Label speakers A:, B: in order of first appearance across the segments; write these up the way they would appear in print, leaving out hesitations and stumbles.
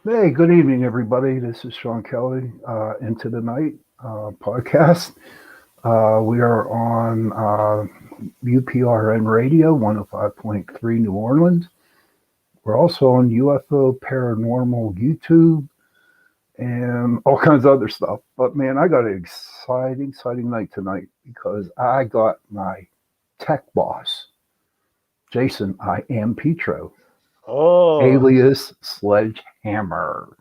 A: Hey, good evening, everybody. This is Shawn Kelly, Into the Night podcast. We are on UPRN Radio 105.3 New Orleans. We're also on UFO Paranormal YouTube and all kinds of other stuff. But man, I got an exciting night tonight because I got my tech boss, Jason I Am Petro,
B: Oh,
A: alias Sledgehammer.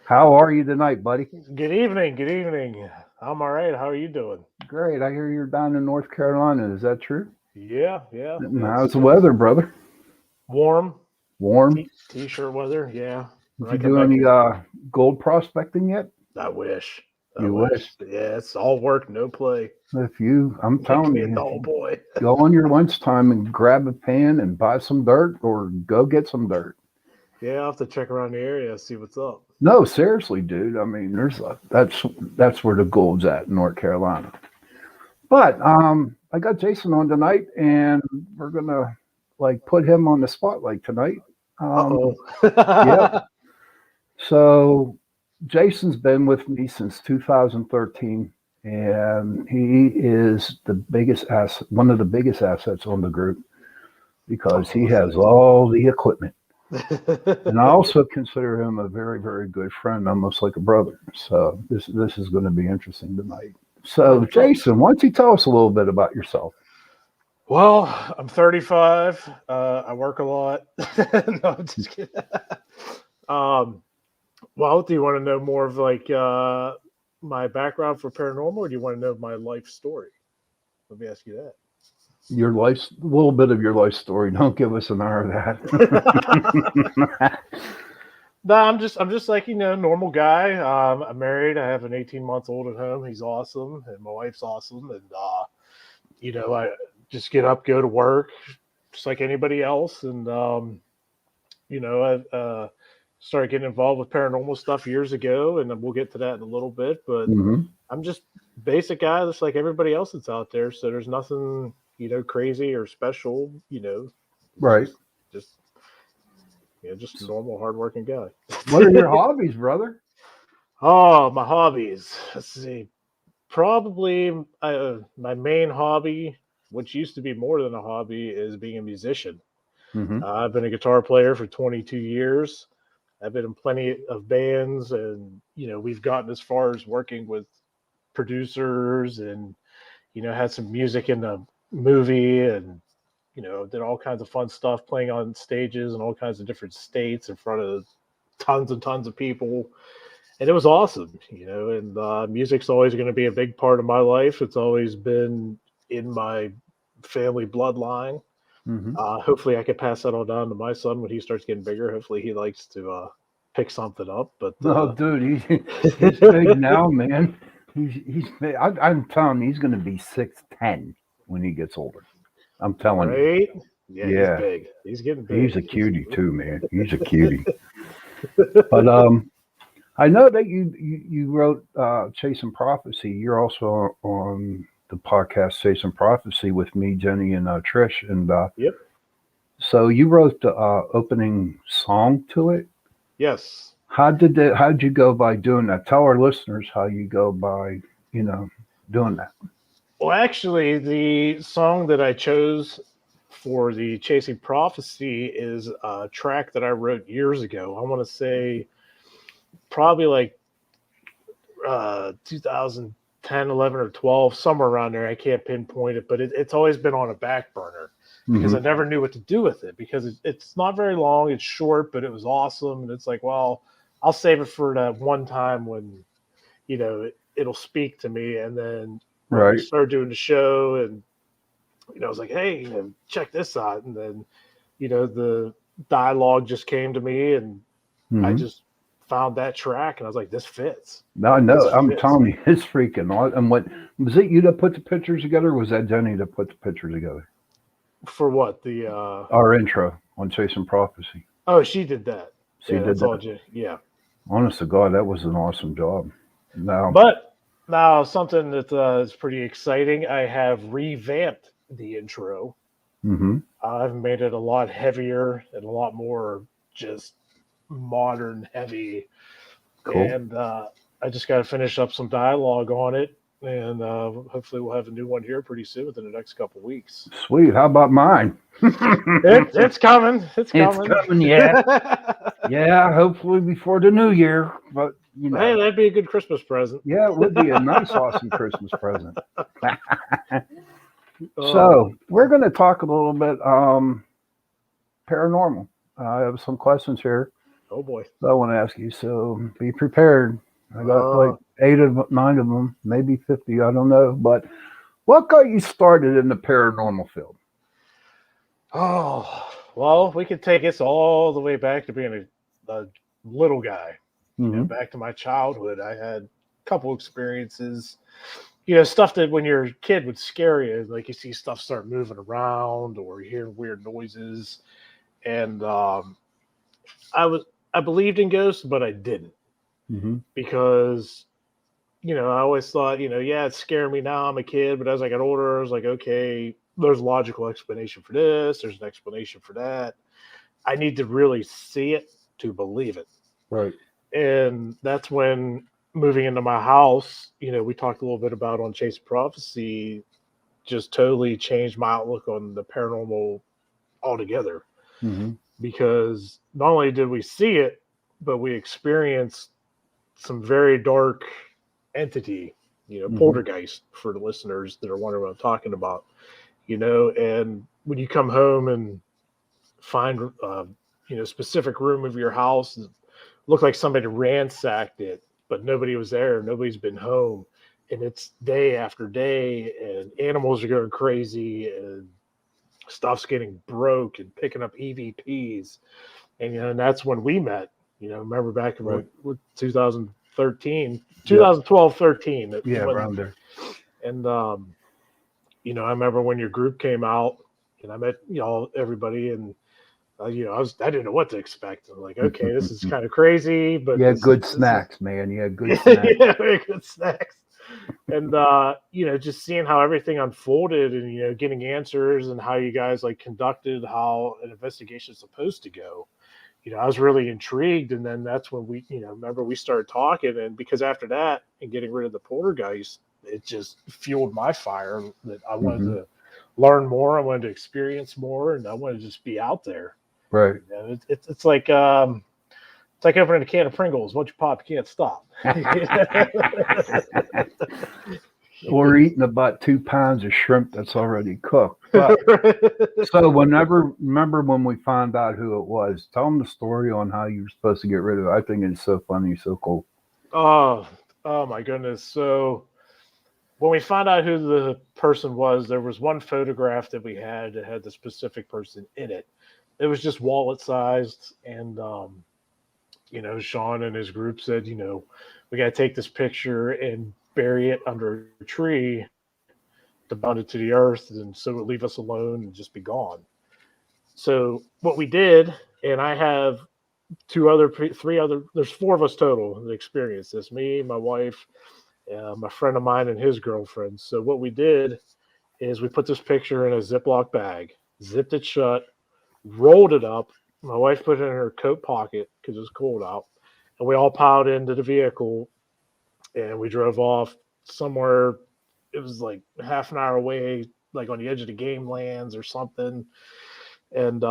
A: How are you tonight, buddy?
B: good evening. Good evening. I'm all right. How are you doing?
A: Great. I hear you're down in North Carolina. Is that true?
B: Yeah.
A: And
B: It's
A: how's the weather, brother?
B: warm.
A: Warm?
B: T-shirt weather. Yeah. When
A: Did
B: I
A: you
B: come
A: do
B: back
A: any
B: here,
A: gold prospecting yet?
B: I wish. I
A: You
B: wish.
A: wish.
B: Yeah, it's all work, no play.
A: I'm
B: Make
A: telling
B: me a
A: you, if
B: dull
A: you
B: boy.
A: go on your lunchtime and grab a pan and buy some dirt or go get some dirt.
B: Yeah, I'll have to check around the area, see what's up.
A: No, seriously, dude. I mean, that's where the gold's at in North Carolina. But I got Jason on tonight, and we're gonna like put him on the spotlight tonight. Um,
B: Uh-oh.
A: yep. So Jason's been with me since 2013, and he is the biggest asset, one of the biggest assets on the group because he
B: Oh,
A: has
B: thank you.
A: all the equipment. And I also consider him a very good friend, almost like a brother. So this is going to be interesting tonight.
B: Oh,
A: So
B: thanks.
A: Jason, why don't you tell us a little bit about yourself?
B: Well, I'm 35. I work a lot. No, I'm just kidding. Um, Well, do you want to know more of like my background for paranormal, or do you want to know my life story? Let me ask you
A: Your life, a little bit of your life story. Don't give us an hour
B: that.
A: of that.
B: No, I'm just like normal guy. I'm married. I have an 18 months old at home. He's awesome, and my wife's awesome. And I just get up, go to work, just like anybody else. And I started getting involved with paranormal stuff years ago, and then we'll get to that in a little bit. But
A: hmm
B: I'm just basic guy, just like everybody else that's out there. So there's nothing, crazy or special. It's
A: Right.
B: just a normal, hardworking guy.
A: What are your hobbies, brother?
B: Oh, my hobbies. Let's see. Probably my main hobby, which used to be more than a hobby, is being a musician.
A: hmm
B: I've been a guitar player for 22 years. I've been in plenty of bands, and we've gotten as far as working with producers, and had some music in the movie, and did all kinds of fun stuff playing on stages in all kinds of different states in front of tons and tons of people. And it was awesome. And music's always going to be a big part of my life. It's always been in my family bloodline.
A: hmm
B: Hopefully I could pass that on down to my son when he starts getting bigger. Hopefully he likes to pick something up. But
A: Oh, dude, he's big now, man. He's big. I'm telling you, he's going to be 6'10" when he gets older. I'm telling you.
B: right. Yeah, he's
A: Yeah,
B: big. He's getting
A: he's a
B: big.
A: cutie too, man. He's a cutie. But I know that you wrote Chasing Prophecy. You're also on the podcast Chasing Prophecy with me, Jenny, and Trish. And
B: Yep.
A: so you wrote the opening song to it.
B: Yes.
A: How did you go by doing that? Tell our listeners how you go by, you know, doing that.
B: Well, actually, the song that I chose for the Chasing Prophecy is a track that I wrote years ago. I want to say probably like 2010, 11, or 12, somewhere around there. I can't pinpoint it, but it's always been on a back burner because
A: hmm
B: I never knew what to do with it because it's not very long. It's short, but it was awesome. And it's like, well, I'll save it for that one time when, it'll speak to me. And then when we
A: Right.
B: started doing the show and, I was like, hey, check this out. And then, the dialogue just came to me and I
A: hmm
B: just found that track and I was like, this fits.
A: No,
B: This
A: no, I'm
B: fits.
A: telling you, it's freaking awesome. And what was it? You that put the pictures together? Or was that Jenny that put the pictures together?
B: For what? The
A: Our intro on Chasing Prophecy.
B: oh, she did that.
A: She
B: Yeah,
A: did
B: that's all.
A: that.
B: Yeah,
A: Honest to God, that was an awesome job. Now,
B: but now something that is pretty exciting. I have revamped the intro.
A: hmm
B: I've made it a lot heavier and a lot more just. modern heavy.
A: Cool.
B: And I just got to finish up some dialogue on it. And hopefully we'll have a new one here pretty soon within the next couple weeks.
A: Sweet. How about mine?
B: It's coming. It's
A: It's
B: coming.
A: coming, yeah. Yeah, hopefully before the new year. But,
B: Hey, that'd be a good Christmas present.
A: yeah, it would be a nice, awesome Christmas present.
B: Oh,
A: So, we're going to talk a little bit paranormal. I have some questions here
B: oh boy.
A: that I want to ask you. So, be prepared. I got like 9 of them, maybe 50. I don't know. But what got you started in the paranormal field?
B: Oh, well, we could take this all the way back to being a little guy.
A: Mm-hmm.
B: Back to my childhood. I had a couple experiences, stuff that when you're a kid would scare you, like you see stuff start moving around or you hear weird noises. And I believed in ghosts, but I didn't
A: Mm-hmm.
B: because I always thought, yeah, it scared me now. I'm a kid, but as I got older, I was like, okay, there's a logical explanation for this. There's an explanation for that. I need to really see it to believe it.
A: Right.
B: And that's when moving into my house, we talked a little bit about on Chase Prophecy, just totally changed my outlook on the paranormal altogether.
A: Mm-hmm.
B: Because not only did we see it, but we experienced some very dark entity,
A: Mm-hmm.
B: poltergeist for the listeners that are wondering what I'm talking about, and when you come home and find, specific room of your house, looked like somebody ransacked it, but nobody was there. Nobody's been home. And it's day after day, and animals are going crazy, and stuff's getting broke and picking up EVPs. And that's when we met. Remember back in
A: Right.
B: 2013,
A: Yep.
B: 2012, 13.
A: Yeah, around there.
B: And, I remember when your group came out and I met, everybody, and I didn't know what to expect. I'm like, okay, this is kind of crazy, but
A: You had good
B: this
A: snacks, man. You had good snacks.
B: yeah, very good snacks. And just seeing how everything unfolded and getting answers and how you guys like conducted how an investigation is supposed to go. I was really intrigued, and then that's when we, remember we started talking, and because after that and getting rid of the poltergeist, it just fueled my fire that I wanted
A: Mm-hmm.
B: to learn more, I wanted to experience more, and I wanted to just be out there.
A: Right.
B: It's like opening a can of Pringles. Once you pop, you can't stop.
A: Or eating about 2 pounds of shrimp that's already cooked. But so remember when we found out who it was? Tell them the story on how you were supposed to get rid of it. I think it's so funny, so cool.
B: Oh my goodness! So when we found out who the person was, there was one photograph that we had that had the specific person in it. It was just wallet sized, and Shawn and his group said, we got to take this picture and bury it under a tree to bound it to the earth, and so it would leave us alone and just be gone. So what we did, and I have three other, there's 4 of us total that experienced this. Me, my wife, my friend of mine, and his girlfriend. So what we did is we put this picture in a Ziploc bag, zipped it shut, rolled it up. My wife put it in her coat pocket because it was cold out, and we all piled into the vehicle, and we drove off somewhere. It was like half an hour away, like on the edge of the game lands or something. And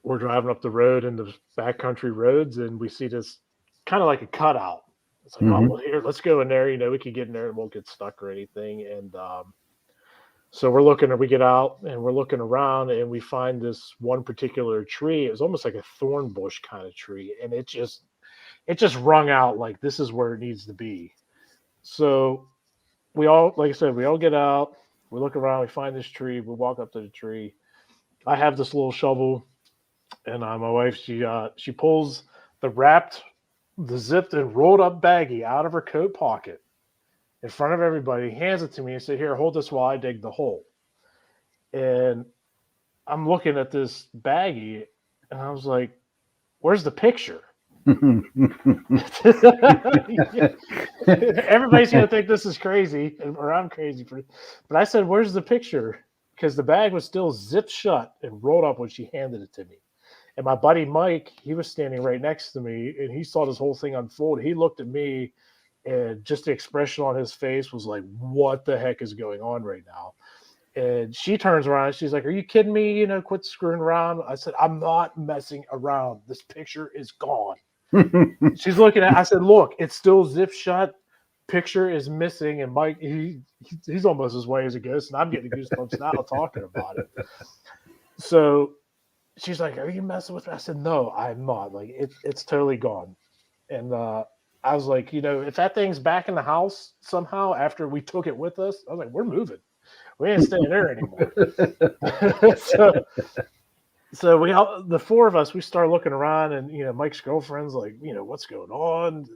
B: we're driving up the road in the backcountry roads, and we see this kind of like a cutout. It's like,
A: Mm-hmm.
B: oh, well, here, let's go in there. We could get in there and won't get stuck or anything. And so we get out and we're looking around, and we find this one particular tree. It was almost like a thorn bush kind of tree, and it just rung out like this is where it needs to be. So we all, like I said, we all get out, we look around, we find this tree, we walk up to the tree. I have this little shovel, and my wife, she pulls the zipped and rolled up baggie out of her coat pocket in front of everybody, hands it to me, and said, "Here, hold this while I dig the hole." And I'm looking at this baggie, and I was like, "Where's the picture?" Everybody's gonna think this is crazy, or I'm crazy but I said, "Where's the picture?" Because the bag was still zipped shut and rolled up when she handed it to me. And my buddy Mike, he was standing right next to me, and he saw this whole thing unfold. He looked at me, and just the expression on his face was like, "What the heck is going on right now?" And she turns around and she's like, "Are you kidding me? Quit screwing around." I said, "I'm not messing around. This picture is gone." She's looking at. I said, "Look, it's still zip shut. Picture is missing." And Mike, he's almost as white as a ghost, and I'm getting goosebumps now talking about it. So she's like, "Are you messing with me?" I said, "No, I'm not. Like, it's totally gone." And I was like, if that thing's back in the house somehow after we took it with us, I was like, "We're moving. We ain't staying there anymore." so we all, the four of us, we start looking around, and Mike's girlfriend's like, "What's going on?"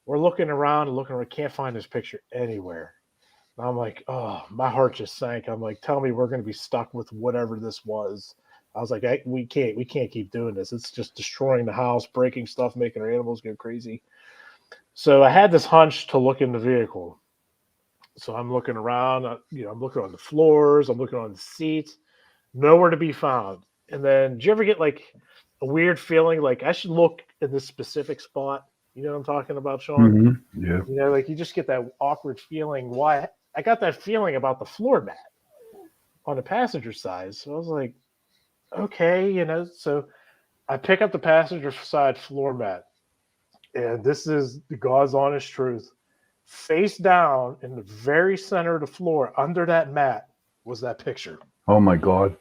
B: We're looking around and looking around, can't find this picture anywhere. And I'm like, oh, my heart just sank. I'm like, tell me we're going to be stuck with whatever this was. I was like, we can't keep doing this. It's just destroying the house, breaking stuff, making our animals go crazy. So I had this hunch to look in the vehicle. So I'm looking around, I'm looking on the floors, I'm looking on the seats, nowhere to be found. And then, do you ever get like a weird feeling like I should look in this specific spot? You know what I'm talking about, Shawn?
A: Mm-hmm. Yeah.
B: Like you just get that awkward feeling. Why? I got that feeling about the floor mat on the passenger side. So I was like, okay, so I pick up the passenger side floor mat, and this is the God's honest truth. Face down in the very center of the floor, under that mat, was that picture.
A: Oh my God.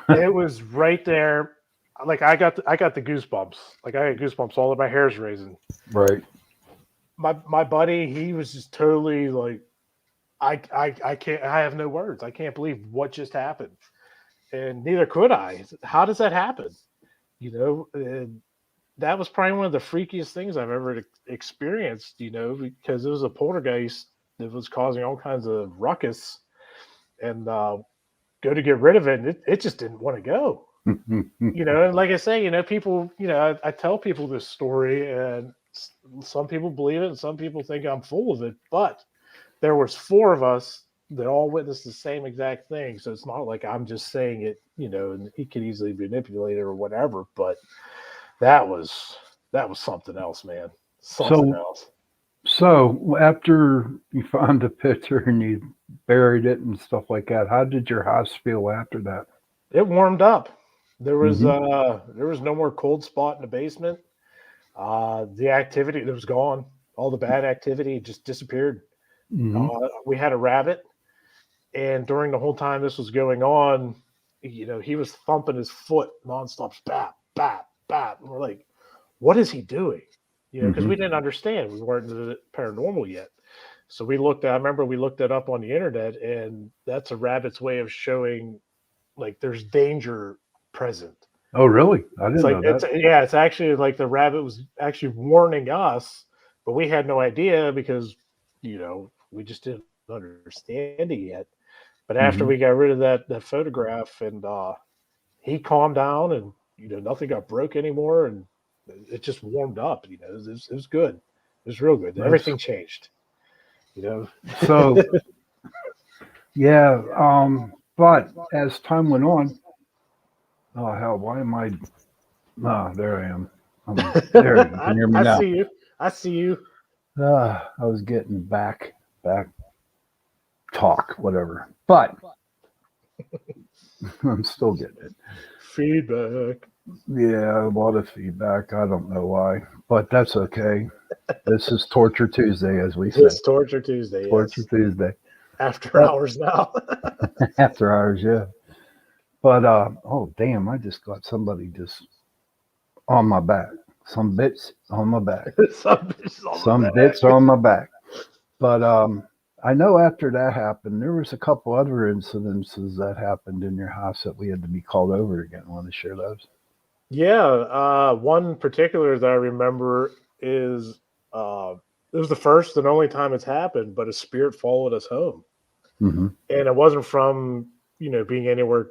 B: It was right there. Like I got the goosebumps. Like I got goosebumps. All of my hair's raising.
A: Right.
B: My buddy, he was just totally like, I can't. I have no words. I can't believe what just happened, and neither could I. How does that happen? And that was probably one of the freakiest things I've ever experienced. Because it was a poltergeist that was causing all kinds of ruckus, and go to get rid of it, and it just didn't want to go. And like I say, people, I tell people this story, and some people believe it, and some people think I'm full of it, but there was four of us that all witnessed the same exact thing. So it's not like I'm just saying it, and he could easily manipulate it or whatever. But that was something else, man. Something else.
A: So after you found the picture and you buried it and stuff like that, how did your house feel after that?
B: It warmed up. There was no more cold spot in the basement. The activity that was gone. All the bad activity just disappeared.
A: Mm-hmm.
B: We had a rabbit, and during the whole time this was going on, he was thumping his foot nonstop, bap, bap, bap. And we're like, what is he doing? Because we didn't understand. We weren't into the paranormal yet. So I remember we looked it up on the internet, and that's a rabbit's way of showing like there's danger present.
A: Oh, really? I didn't know that.
B: It's actually like the rabbit was actually warning us, but we had no idea because, we just didn't understand it yet. But after we got rid of that photograph, and he calmed down, and nothing got broke anymore, and it just warmed up. It was good. It was real good.
A: Nice.
B: Everything changed.
A: So yeah, but as time went on, oh hell, why am I? Ah, there I am. There you can hear me now.
B: I see you.
A: I was getting back talk, whatever. But I'm still getting it.
B: Feedback.
A: Yeah, a lot of feedback. I don't know why, but that's okay. This is Torture Tuesday, as we say.
B: It's Torture Tuesday.
A: Torture Tuesday.
B: After hours now.
A: After hours, yeah. But oh damn, I just got somebody just on my back. Some bits on my back. Some bits on my back. But I know after that happened, there was a couple other incidences that happened in your house that we had to be called over again. Want to share those?
B: Yeah, one particular that I remember is it was the first and only time it's happened, but a spirit followed us home, and it wasn't from being anywhere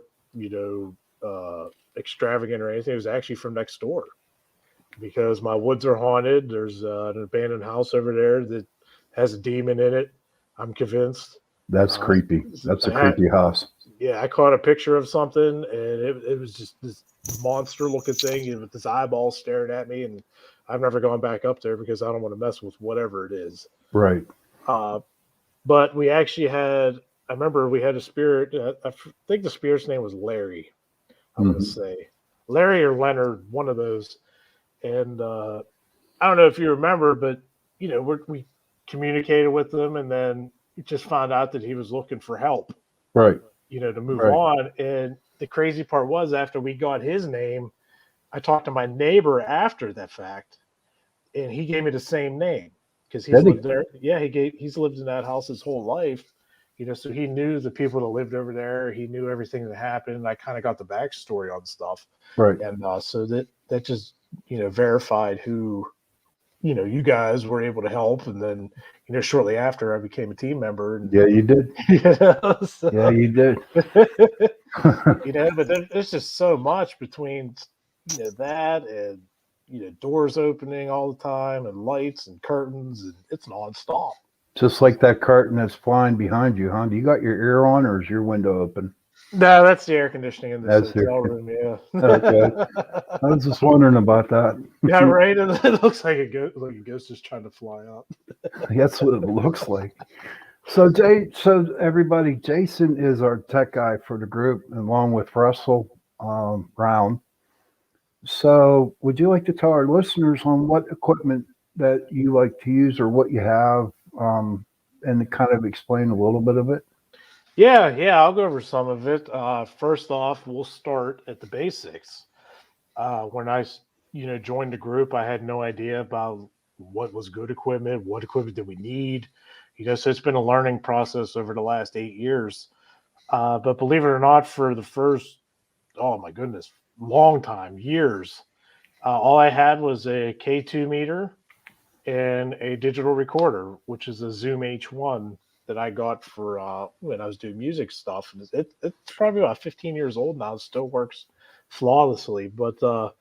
B: extravagant or anything. It was actually from next door, because my woods are haunted. There's an abandoned house over there that has a demon in it. I'm convinced.
A: That's creepy. That's a creepy house.
B: Yeah, I caught a picture of something, and it was just this monster looking thing with this eyeball staring at me, and I've never gone back up there because I don't want to mess with whatever it is.
A: Right.
B: Uh, but we actually had, I remember we had a spirit. I think the spirit's name was Larry. I want to
A: Hmm.
B: say Larry or Leonard, one of those. And I don't know if you remember, but we communicated with him, and then just found out that he was looking for help,
A: Right.
B: to move
A: Right.
B: on. And the crazy part was, after we got his name, I talked to my neighbor after that fact, and he gave me the same name because he's
A: Did he?
B: lived there. Yeah, he's lived in that house his whole life. So he knew the people that lived over there. He knew everything that happened. I kind of got the backstory on stuff,
A: Right.
B: and so that just verified who you guys were able to help. And then shortly after, I became a team member, and
A: Yeah, you did.
B: so,
A: Yeah, you did.
B: but there's just so much between that, and doors opening all the time, and lights and curtains, and it's nonstop.
A: Just like that curtain that's flying behind you, huh? Do you got your ear on, or is your window open?
B: No, that's the air conditioning in this
A: That's
B: hotel
A: your.
B: room. Yeah.
A: Okay. I was just wondering about that.
B: Yeah, right. It looks like a ghost is trying to fly out.
A: That's what it looks like. So everybody, Jason is our tech guy for the group, along with Russell Brown. So, would you like to tell our listeners on what equipment that you like to use, or what you have, and kind of explain a little bit of it?
B: Yeah, I'll go over some of it. First off, we'll start at the basics. When I joined the group, I had no idea about what was good equipment, what equipment did we need. So it's been a learning process over the last 8 years. But believe it or not, for the first, oh my goodness, long time, years, all I had was a K2 meter and a digital recorder, which is a Zoom H1 that I got for when I was doing music stuff. And it's probably about 15 years old now. It still works flawlessly. But the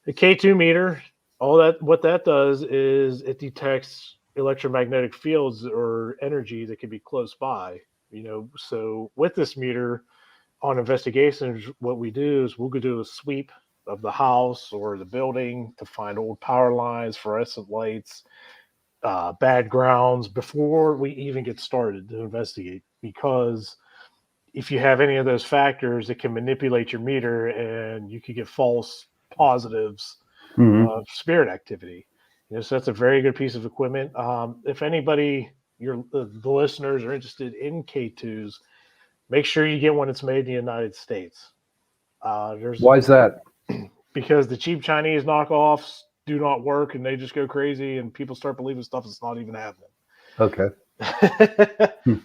B: K2 meter, all that what that does is it detects electromagnetic fields or energy that could be close by. So with this meter on investigations, what we do is we'll go do a sweep of the house or the building to find old power lines, fluorescent lights, bad grounds before we even get started to investigate. Because if you have any of those factors, it can manipulate your meter, and you could get false positives
A: Hmm.
B: of spirit activity. So that's a very good piece of equipment. If anybody, the listeners, are interested in K2s, make sure you get one that's made in the United States. There's
A: Why is that?
B: Because the cheap Chinese knockoffs do not work, and they just go crazy, and people start believing stuff that's not even happening.
A: Okay.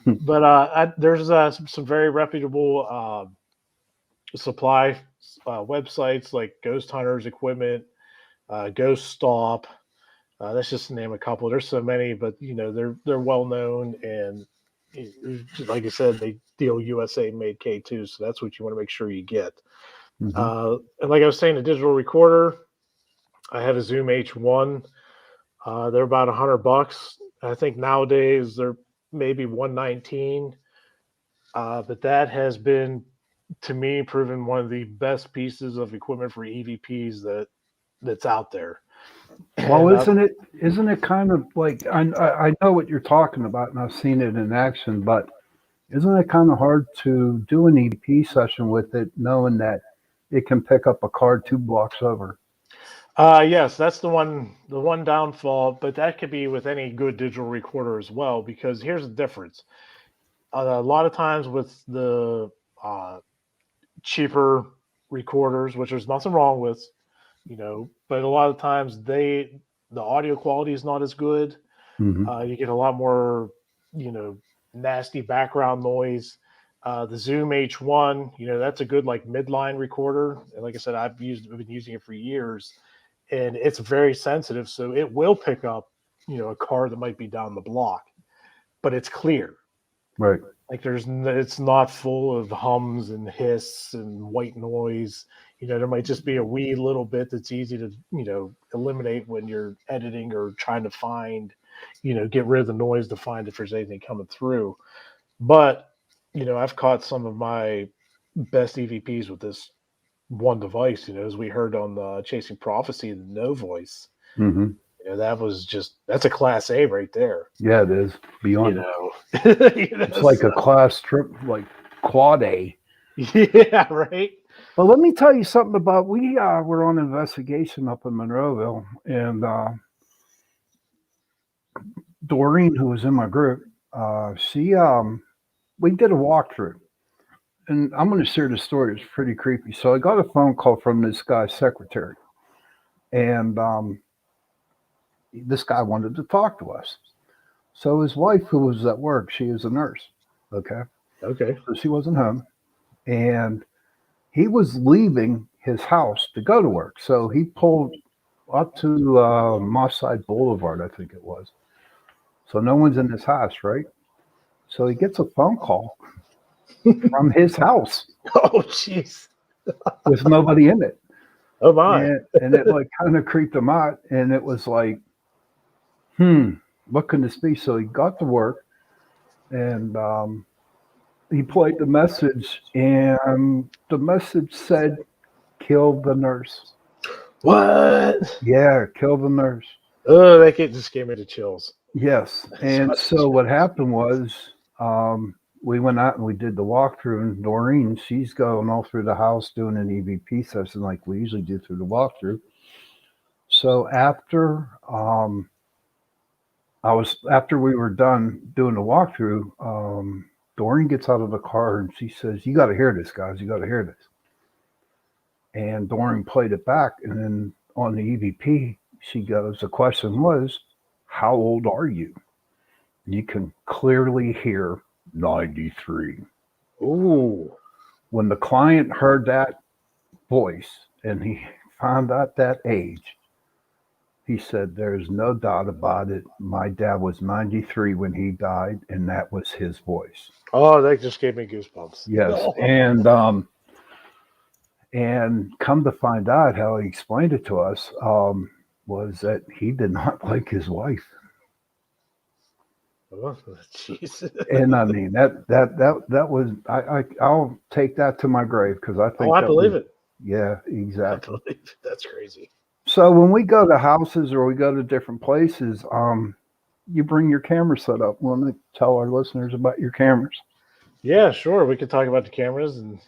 B: But there's some very reputable supply websites like Ghost Hunters Equipment, Ghost Stop. That's just to name a couple. There's so many, but they're well known, and like I said, they deal USA made K2, so that's what you want to make sure you get.
A: Hmm.
B: And like I was saying, the digital recorder, I have a Zoom H1. They're about $100. I think nowadays they're maybe 119. But that has been, to me, proven one of the best pieces of equipment for EVPs that's out there.
A: Well,
B: And
A: isn't it kind of like I know what you're talking about, and I've seen it in action, but isn't it kind of hard to do an EP session with it, knowing that it can pick up a car 2 blocks over?
B: yes, that's the one downfall, but that could be with any good digital recorder as well. Because here's the difference: a lot of times with the uh, cheaper recorders, which there's nothing wrong with, but a lot of times the audio quality is not as good.
A: Hmm.
B: You get a lot more, you know, nasty background noise. The Zoom H1, that's a good like midline recorder. And like I said, I've been using it for years, and it's very sensitive, so it will pick up, a car that might be down the block, but it's clear.
A: Right.
B: Like it's not full of hums and hiss and white noise. There might just be a wee little bit that's easy to, eliminate when you're editing or trying to find, get rid of the noise to find if there's anything coming through. But, I've caught some of my best EVPs with this one device, as we heard on the Chasing Prophecy, the No Voice.
A: Mm-hmm.
B: That's a class A right there.
A: Yeah, it is
B: You
A: beyond it.
B: know,
A: It's like a class trip, like quad A.
B: yeah, right.
A: But let me tell you something about we were on investigation up in Monroeville, and Doreen, who was in my group, she we did a walkthrough, and I'm going to share the story. It's pretty creepy. So I got a phone call from this guy's secretary, and this guy wanted to talk to us. So his wife, who was at work, she is a nurse. Okay,
B: Okay.
A: so she wasn't home, and he was leaving his house to go to work. So he pulled up to Moss Boulevard, I think it was. So no one's in his house, right? So he gets a phone call from his house
B: Oh, jeez.
A: with nobody in it.
B: Oh, my.
A: And it like kind of creeped him out. And it was like, what can this be? So he got to work and he played the message, and the message said, kill the nurse.
B: What?
A: Yeah, kill the nurse.
B: Oh, just gave me the chills.
A: Yes. And so what happened was we went out and we did the walkthrough, and Doreen, she's going all through the house doing an EVP session like we usually do through the walkthrough. So after we were done doing the walkthrough, Doreen gets out of the car and she says, "You got to hear this, guys. You got to hear this." And Doreen played it back, and then on the EVP, she goes, "The question was, how old are you?" You can clearly hear 93.
B: Ooh.
A: When the client heard that voice and he found out that age, he said, "There's no doubt about it. My dad was 93 when he died, and that was his voice."
B: Oh, that just gave me goosebumps.
A: Yes, and come to find out, how he explained it to us was that he did not like his wife.
B: Oh, jeez.
A: And I mean that was I'll take that to my grave because I think
B: I
A: that
B: believe
A: was,
B: it.
A: yeah,
B: I
A: exactly.
B: believe it. That's crazy.
A: So when we go to houses or we go to different places, you bring your camera set up. Want to tell our listeners about your cameras?
B: Yeah, sure. We could talk about the cameras, and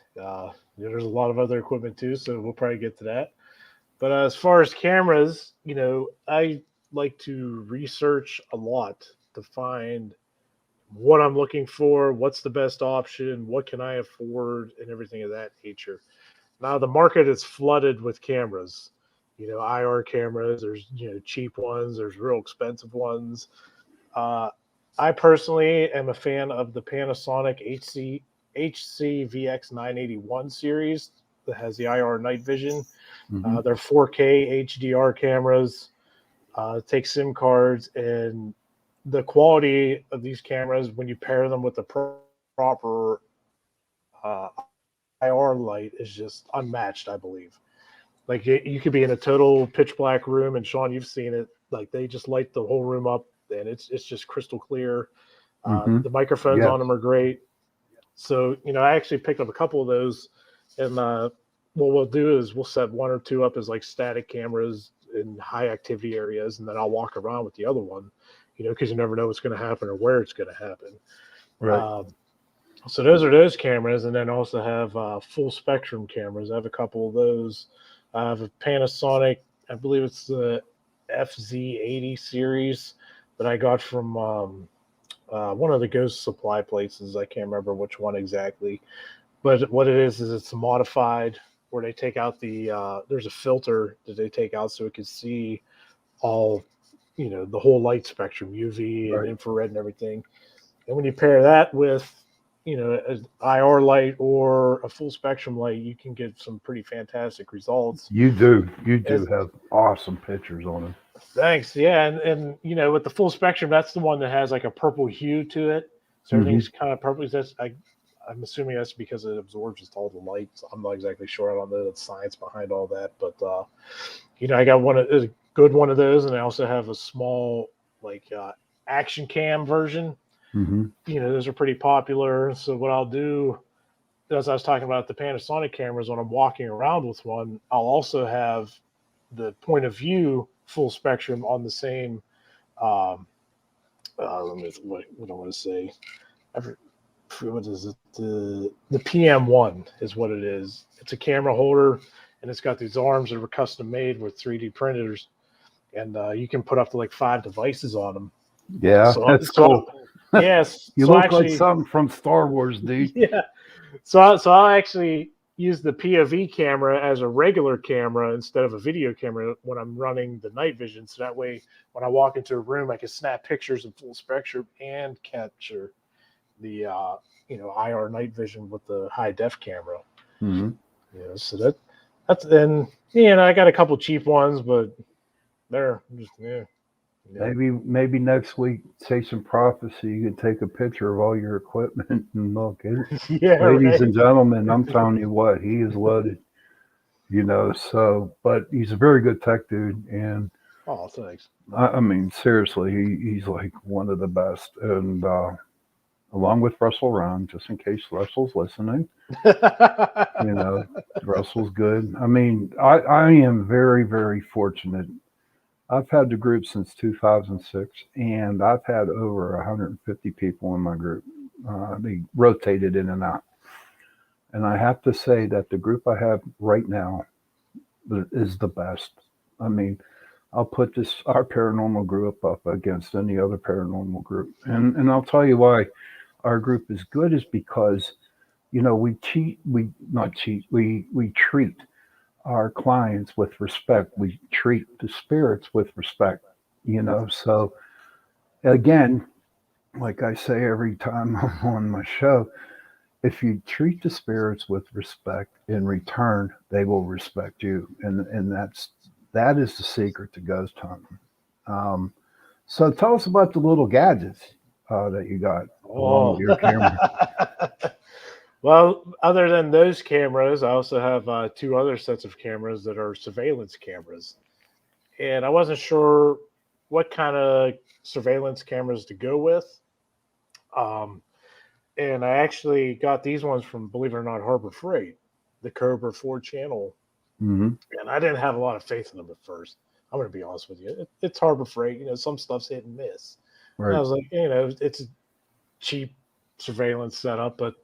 B: there's a lot of other equipment too, so we'll probably get to that. But as far as cameras, I like to research a lot to find what I'm looking for, what's the best option, what can I afford, and everything of that nature. Now the market is flooded with cameras. IR cameras. There's cheap ones. There's real expensive ones. Uh, I personally am a fan of the Panasonic HCVX 981 series that has the IR night vision.
A: Mm-hmm.
B: They're 4K HDR cameras. Take SIM cards, and the quality of these cameras when you pair them with the proper IR light is just unmatched, I believe. Like you could be in a total pitch black room, and Shawn, you've seen it. Like they just light the whole room up, and it's just crystal clear.
A: Mm-hmm.
B: The microphones
A: Yes.
B: on them are great. So I actually picked up a couple of those, and what we'll do is we'll set one or two up as like static cameras in high activity areas, and then I'll walk around with the other one, because you never know what's going to happen or where it's going to happen.
A: Right.
B: So those are those cameras, and then also have full spectrum cameras. I have a couple of those. I have a Panasonic, I believe it's the FZ80 series that I got from one of the Ghost Supply places. I can't remember which one exactly, but what it is it's modified where they take out there's a filter that they take out so it can see all the whole light spectrum, UV and
A: Right.
B: infrared and everything. And when you pair that with an IR light or a full spectrum light, you can get some pretty fantastic results.
A: You do
B: As,
A: have awesome pictures on it.
B: Thanks. Yeah, and with the full spectrum, that's the one that has like a purple hue to it. So everything's kind of purple. I'm assuming that's because it absorbs all the light. I'm not exactly sure. I don't know the science behind all that, but I got a good one of those, and I also have a small like action cam version.
A: Mm-hmm.
B: Those are pretty popular. So what I'll do, as I was talking about the Panasonic cameras, when I'm walking around with one, I'll also have the point of view full spectrum on the same. Um, what I want to say. I what is it? The PM1 is what it is. It's a camera holder, and it's got these arms that were custom made with 3D printers, and you can put up to like 5 devices on them.
A: Yeah,
B: So,
A: that's cool.
B: yes.
A: You
B: So
A: look like
B: actually,
A: something from Star Wars, dude.
B: yeah. So I'll actually use the POV camera as a regular camera instead of a video camera when I'm running the night vision. So that way, when I walk into a room, I can snap pictures in full spectrum and capture the IR night vision with the high def camera.
A: Mm-hmm.
B: So that's then I got a couple cheap ones, but they're just yeah.
A: Maybe next week, say some prophecy. You can take a picture of all your equipment and look.
B: Yeah,
A: Ladies
B: right.
A: and gentlemen, I'm telling you what, he is loaded. So, but he's a very good tech dude, and
B: Oh, thanks.
A: I mean, seriously, he's like one of the best. And along with Russell Round, just in case Russell's listening, you know, Russell's good. I mean, I am very, very fortunate. I've had the group since 2006, and I've had over 150 people in my group. They rotated in and out. And I have to say that the group I have right now is the best. I mean, I'll put this our paranormal group up against any other paranormal group, and I'll tell you why our group is good is because we not cheat, we treat our clients with respect. We treat the spirits with respect. So again, like I say every time I'm on my show, if you treat the spirits with respect in return, they will respect you, and that is the secret to ghost hunting. Um, so tell us about the little gadgets that you got along with
B: Oh.
A: your camera.
B: Well, other than those cameras, I also have two other sets of cameras that are surveillance cameras. And I wasn't sure what kind of surveillance cameras to go with. Um, and I actually got these ones from, believe it or not, Harbor Freight, the Cobra 4 channel.
A: Hmm.
B: And I didn't have a lot of faith in them at first. I'm going to be honest with you. It's Harbor Freight. Some stuff's hit and miss. And I
A: Right.
B: was like, it's a cheap surveillance setup. But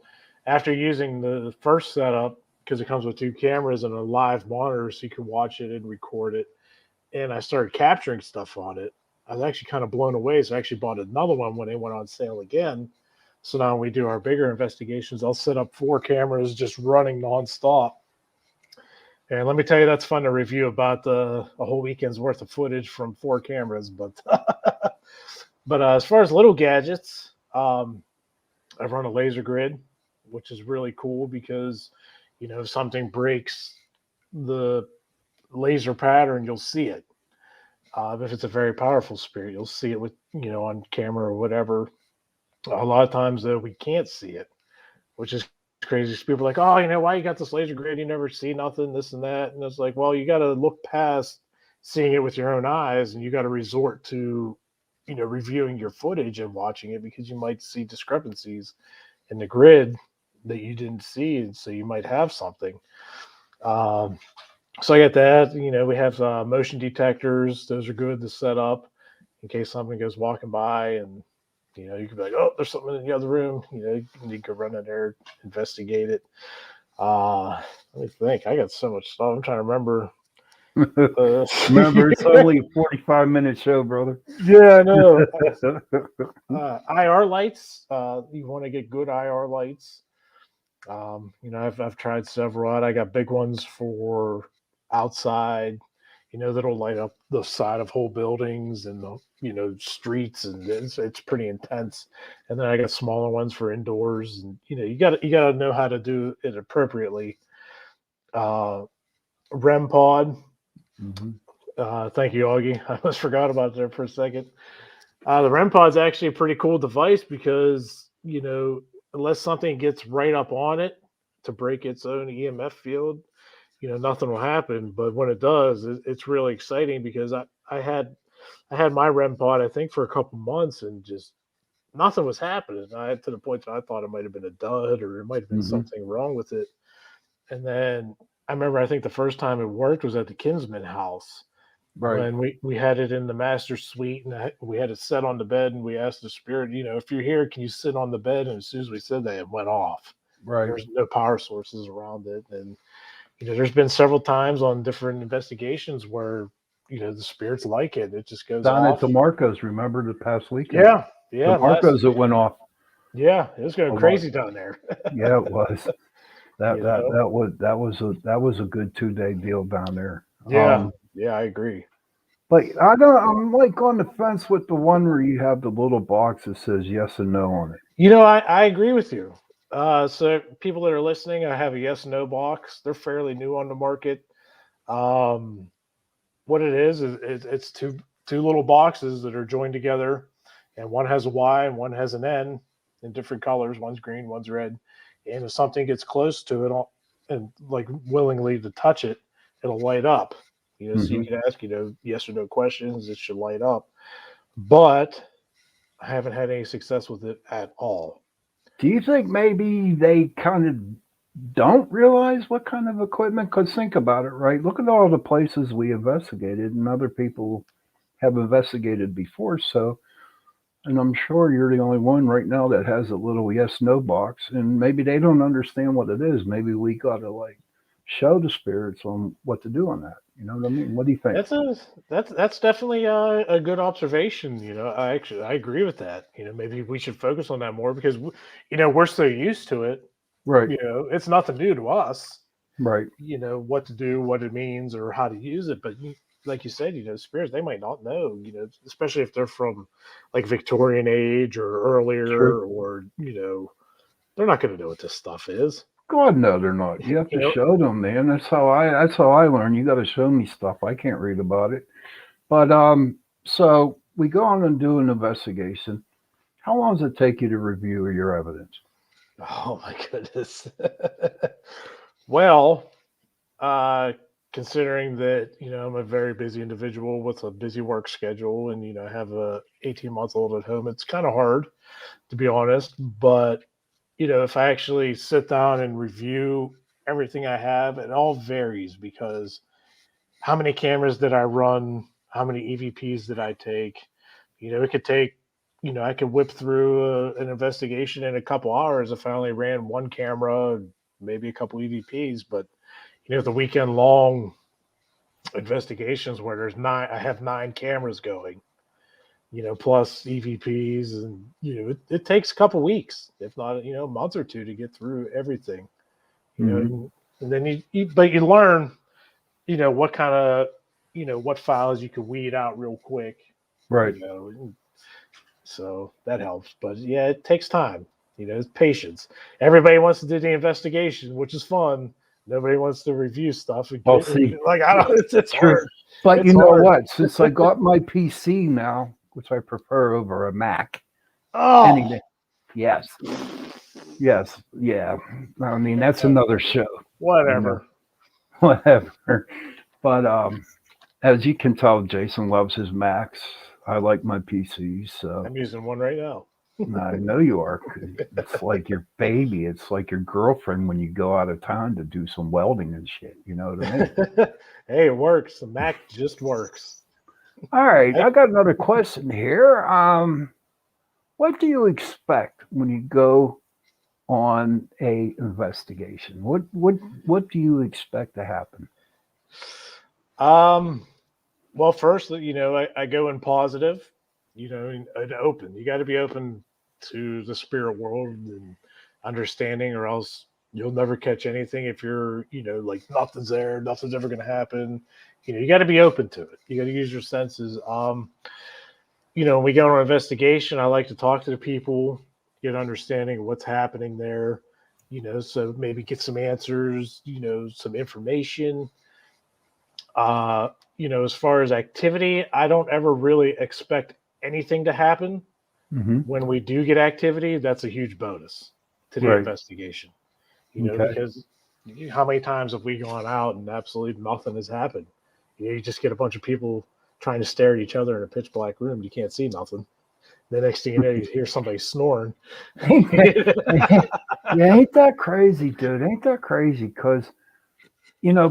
B: after using the first setup, because it comes with 2 cameras and a live monitor, so you can watch it and record it, and I started capturing stuff on it, I was actually kind of blown away. So I actually bought another one when they went on sale again. So now when we do our bigger investigations, I'll set up 4 cameras just running nonstop. And let me tell you, that's fun to review about a whole weekend's worth of footage from 4 cameras. But as far as little gadgets, I run a laser grid, which is really cool because if something breaks the laser pattern, you'll see it. If it's a very powerful spirit, you'll see it with on camera or whatever. A lot of times though, we can't see it, which is crazy. People are like, oh, why you got this laser grid? You never see nothing, this and that. And it's like, well, you got to look past seeing it with your own eyes, and you got to resort to reviewing your footage and watching it, because you might see discrepancies in the grid that you didn't see, and so you might have something. Um, so I got that. We have motion detectors. Those are good to set up in case somebody goes walking by, and you can be like, oh, there's something in the other room. You can run in there, investigate it. Let me think. I got so much stuff. I'm trying to remember.
A: Remember, it's only a 45-minute show, brother.
B: Yeah, I know. IR lights. You want to get good IR lights. I've tried several out. I got big ones for outside, that'll light up the side of whole buildings and the streets, and it's pretty intense. And then I got smaller ones for indoors, and you got to know how to do it appropriately. REM pod.
A: Hmm.
B: Thank you, Augie. I almost forgot about that for a second. The REM pod's actually a pretty cool device because unless something gets right up on it to break its own EMF field, nothing will happen. But when it does, it's really exciting because I had my REM pod, I think, for a couple months, and just nothing was happening. To the point that I thought it might have been a dud or it might have been
A: Hmm.
B: something wrong with it. And then I remember, I think the first time it worked was at the Kinsman house
A: Right.
B: when we had it in the master suite, and we had it set on the bed, and we asked the spirit, if you're here, can you sit on the bed? And as soon as we said that, it went off.
A: Right.
B: There's no power sources around it. And there's been several times on different investigations where the spirits like it. It just goes
A: Down at
B: off.
A: the Marcos, remember the past weekend?
B: Yeah,
A: The
B: yeah,
A: Marcos that went off
B: yeah, it was going
A: a lot.
B: crazy down there.
A: Yeah, it was. That
B: you
A: that
B: know,
A: that was a good 2 day deal down there.
B: yeah, yeah, I agree.
A: But I don't. I'm like on the fence with the one where you have the little box that says yes and no on it.
B: I agree with you. So people that are listening, I have a yes no box. They're fairly new on the market. Um, what it is it's two little boxes that are joined together, and one has a Y and one has an N in different colors. One's green, one's red. And if something gets close to it, and like willingly to touch it, it'll light up. So you
A: Hmm.
B: can ask yes or no questions. It should light up. But I haven't had any success with it at all.
A: Do you think maybe they kind of don't realize what kind of equipment? Because think about it, right? Look at all the places we investigated, and other people have investigated before. So, and I'm sure you're the only one right now that has a little yes no box, and maybe they don't understand what it is. Maybe we got to like show the spirits on what to do on that. You know what I mean? What do you think?
B: That's definitely a good observation. I agree with that. Maybe we should focus on that more because we're so used to it.
A: Right,
B: It's nothing new to us.
A: right.
B: What to do, what it means, or how to use it. But like you said, spirits, they might not know. Especially if they're from like Victorian age or
A: True.
B: earlier, or they're not going to know what this stuff is.
A: God, no, they're not. You have
B: You
A: to
B: know,
A: show them, man. That's how I learn. You got to show me stuff. I can't read about it. But so we go on and do an investigation. How long does it take you to review your evidence?
B: oh my goodness. Well, uh, considering that I'm a very busy individual with a busy work schedule, and I have a 18-month-old at home, it's kind of hard to be honest. But if I actually sit down and review everything I have, it all varies because how many cameras did I run? How many EVPs did I take? It could take, I could whip through an investigation in a couple hours if I only ran one camera, maybe a couple EVPs. But, the weekend long investigations where I have 9 cameras going, plus EVPs, and, it takes a couple weeks, if not, a month or two to get through everything,
A: Hmm.
B: and then but you learn what kind of what files you can weed out real quick,
A: Right.
B: you know so that helps. But yeah, it takes time. It's patience. Everybody wants to do the investigation, which is fun. Nobody wants to review stuff and
A: Well, see,
B: like, I don't. It's
A: true.
B: hard.
A: But you
B: It's
A: know
B: hard.
A: what? Since I got my PC now, which I prefer over a Mac, any
B: Oh,
A: day. Yes. Yes. Yeah. I mean, that's another show, you know,
B: whatever.
A: whatever. But as you can tell, Jason loves his Macs. I like my PCs, so
B: I'm using one right now.
A: I know you are. 'Cause it's like your baby. It's like your girlfriend when you go out of town to do some welding and shit. You know what I mean?
B: Hey, it works. The Mac just works.
A: All right,
B: I,
A: I got another question here. What do you expect when you go on a investigation? What do you expect to happen?
B: um. Well, first, I go in positive, and open. You got to be open to the spirit world and understanding, or else you'll never catch anything if you're, like nothing's there, nothing's ever going to happen. You got to be open to it. You got to use your senses. When we go on an investigation, I like to talk to the people, get an understanding of what's happening there, so maybe get some answers, some information. As far as activity, I don't ever really expect anything to happen.
A: Hmm.
B: When we do get activity, that's a huge bonus to the
A: Right.
B: investigation,
A: Okay.
B: because how many times have we gone out and absolutely nothing has happened? You just get a bunch of people trying to stare at each other in a pitch black room. You can't see nothing. The next thing you know, you hear somebody snoring.
A: Ain't that, yeah, ain't that crazy, dude? Ain't that crazy? Because,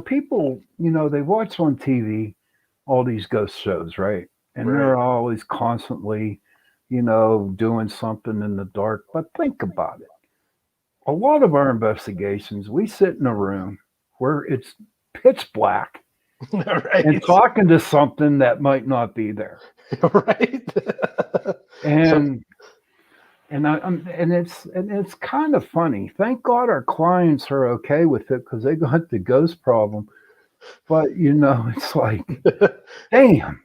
A: people, they watch on TV all these ghost shows, right? And
B: Right.
A: they're always constantly, doing something in the dark. But think about it. A lot of our investigations, we sit in a room where it's pitch black and
B: Right.
A: talking to something that might not be there.
B: Right. So
A: And and it's kind of funny. Thank God our clients are okay with it because they got the ghost problem. But it's like, damn,